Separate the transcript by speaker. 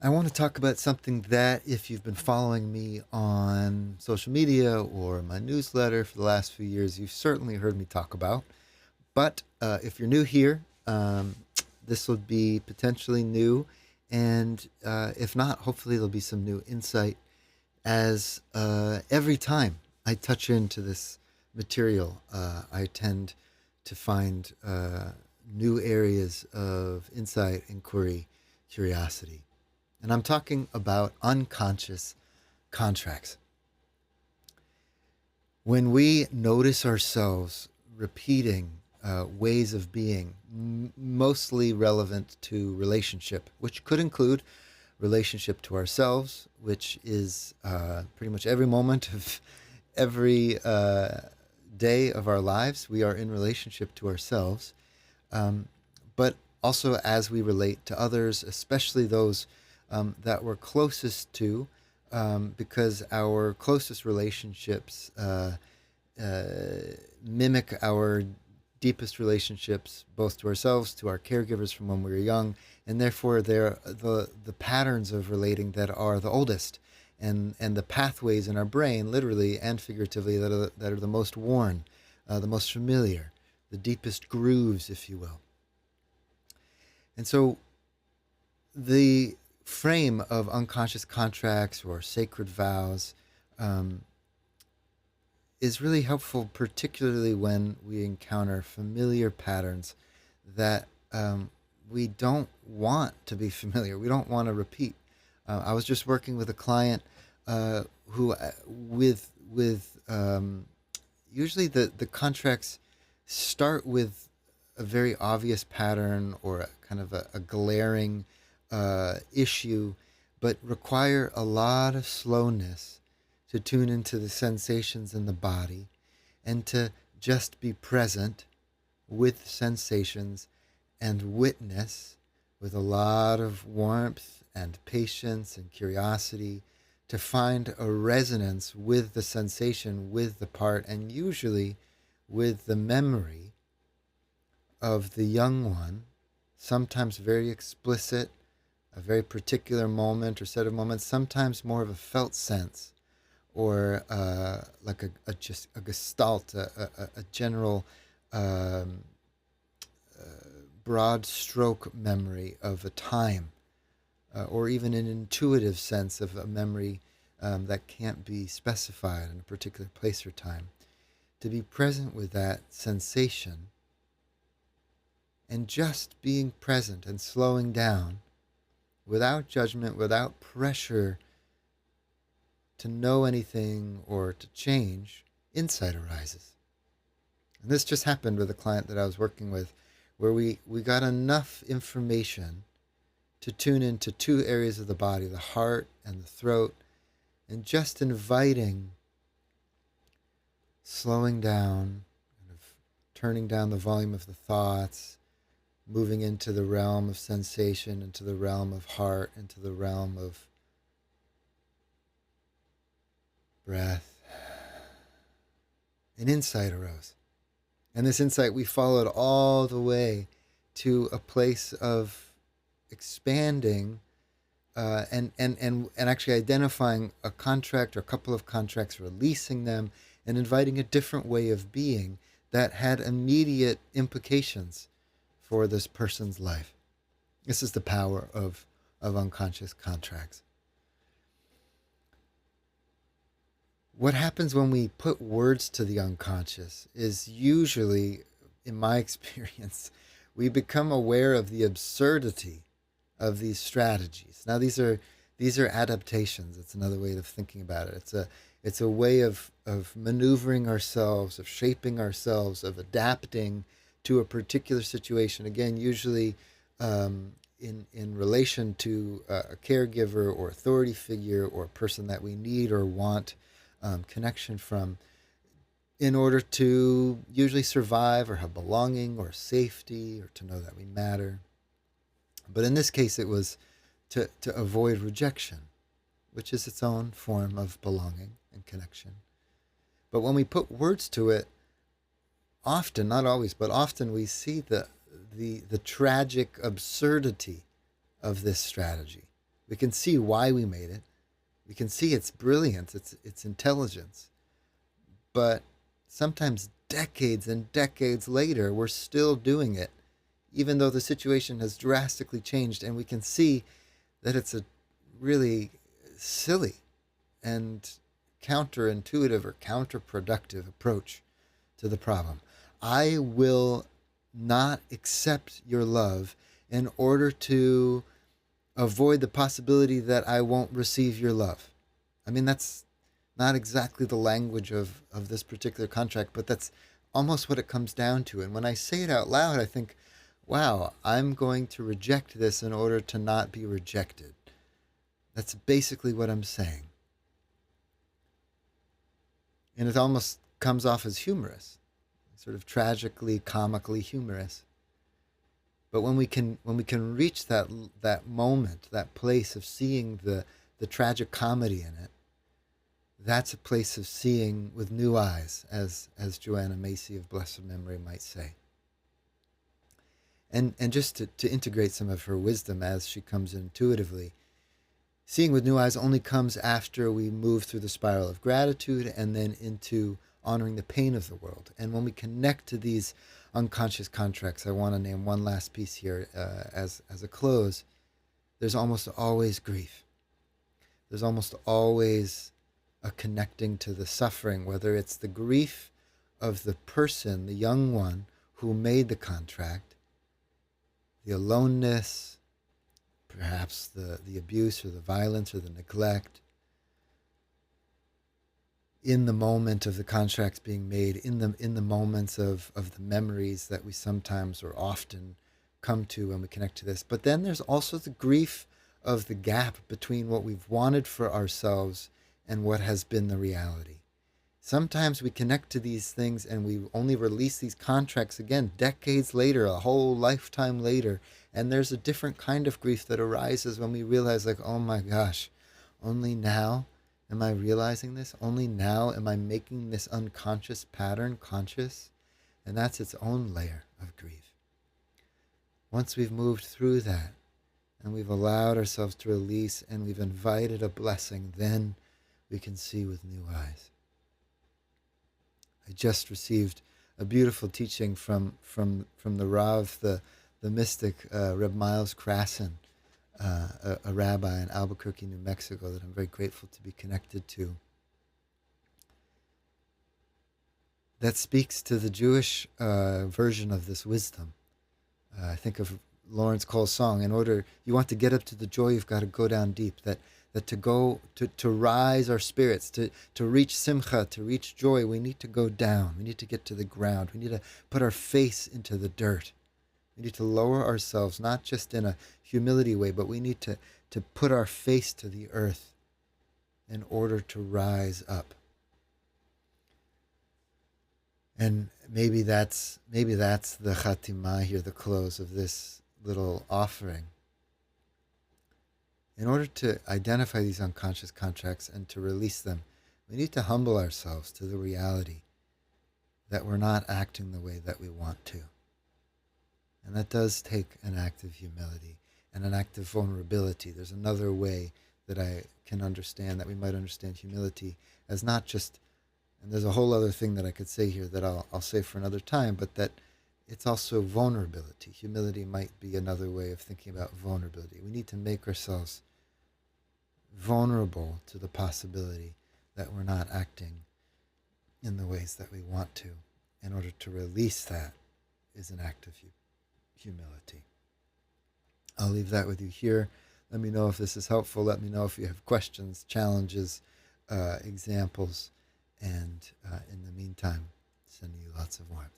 Speaker 1: I want to talk about something that, if you've been following me on social media or my newsletter for the last few years, you've certainly heard me talk about. But if you're new here, this will be potentially new. And if not, hopefully there'll be some new insight as every time I touch into this material, I tend to find new areas of insight, inquiry, curiosity. And I'm talking about unconscious contracts. When we notice ourselves repeating ways of being, mostly relevant to relationship, which could include relationship to ourselves, which is pretty much every moment of every day of our lives, we are in relationship to ourselves. But also as we relate to others, especially those that we're closest to, because our closest relationships mimic our deepest relationships, both to ourselves, to our caregivers from when we were young, and therefore they're the patterns of relating that are the oldest, and the pathways in our brain, literally and figuratively, that are the most worn, the most familiar, the deepest grooves, if you will. And so the frame of unconscious contracts or sacred vows is really helpful, particularly when we encounter familiar patterns that we don't want to be familiar. We don't want to repeat. I was just working with a client who, usually the contracts start with a very obvious pattern or a kind of a glaring issue, but require a lot of slowness to tune into the sensations in the body and to just be present with sensations and witness with a lot of warmth and patience and curiosity to find a resonance with the sensation, with the part, and usually with the memory of the young one, sometimes very explicit, a very particular moment or set of moments, sometimes more of a felt sense, or like just a gestalt, a general broad stroke memory of a time, or even an intuitive sense of a memory that can't be specified in a particular place or time. To be present with that sensation and just being present and slowing down without judgment, without pressure to know anything or to change, insight arises. And this just happened with a client that I was working with, where we got enough information to tune into two areas of the body, the heart and the throat, and just inviting slowing down, kind of turning down the volume of the thoughts, moving into the realm of sensation, into the realm of heart, into the realm of breath. An insight arose. And this insight we followed all the way to a place of expanding and actually identifying a contract or a couple of contracts, releasing them, and inviting a different way of being that had immediate implications for this person's life. This is the power of unconscious contracts. What happens when we put words to the unconscious is usually, in my experience, we become aware of the absurdity of these strategies. Now, these are adaptations. It's another way of thinking about it. It's a way of maneuvering ourselves, of shaping ourselves, of adapting to a particular situation. Again, usually in relation to a caregiver or authority figure or a person that we need or want connection from, in order to usually survive or have belonging or safety or to know that we matter. But in this case, it was to avoid rejection, which is its own form of belonging and connection. But when we put words to it, often, not always, but often we see the tragic absurdity of this strategy. We can see why we made it. We can see its brilliance, its intelligence. But sometimes decades and decades later, we're still doing it, even though the situation has drastically changed, and we can see that it's a really silly and counterintuitive or counterproductive approach to the problem. I will not accept your love in order to avoid the possibility that I won't receive your love. I mean, that's not exactly the language of this particular contract, but that's almost what it comes down to. And when I say it out loud, I think, wow, I'm going to reject this in order to not be rejected. That's basically what I'm saying. And it almost comes off as humorous, sort of tragically, comically humorous. But when we can reach that moment, that place of seeing the tragic comedy in it, that's a place of seeing with new eyes, as Joanna Macy of blessed memory might say. And just to integrate some of her wisdom as she comes intuitively, seeing with new eyes only comes after we move through the spiral of gratitude and then into honoring the pain of the world. And when we connect to these unconscious contracts, I want to name one last piece here as a close. There's almost always grief. There's almost always a connecting to the suffering, whether it's the grief of the person, the young one who made the contract, the aloneness, perhaps the abuse or the violence or the neglect, in the moment of the contracts being made, in the moments of the memories that we sometimes or often come to when we connect to this. But then there's also the grief of the gap between what we've wanted for ourselves and what has been the reality. Sometimes we connect to these things and we only release these contracts again decades later, a whole lifetime later, and there's a different kind of grief that arises when we realize, like, oh my gosh, only now am I realizing this? Only now am I making this unconscious pattern conscious? And that's its own layer of grief. Once we've moved through that and we've allowed ourselves to release and we've invited a blessing, then we can see with new eyes. I just received a beautiful teaching from the Rav, the mystic Reb Miles Krasen, a rabbi in Albuquerque, New Mexico, that I'm very grateful to be connected to. That speaks to the Jewish version of this wisdom. I think of Lawrence Cole's song, you want to get up to the joy, you've got to go down deep. That to rise our spirits, to reach simcha, to reach joy, we need to go down. We need to get to the ground. We need to put our face into the dirt. We need to lower ourselves, not just in a humility way, but we need to put our face to the earth in order to rise up. And maybe that's the Khatimah here, the close of this little offering. In order to identify these unconscious contracts and to release them, we need to humble ourselves to the reality that we're not acting the way that we want to. And that does take an act of humility and an act of vulnerability. There's another way that I can understand, that we might understand humility as not just, and there's a whole other thing that I could say here that I'll say for another time, but that it's also vulnerability. Humility might be another way of thinking about vulnerability. We need to make ourselves vulnerable to the possibility that we're not acting in the ways that we want to. In order to release that is an act of humility. I'll leave that with you here. Let me know if this is helpful. Let me know if you have questions, challenges, examples. And in the meantime, sending you lots of warmth.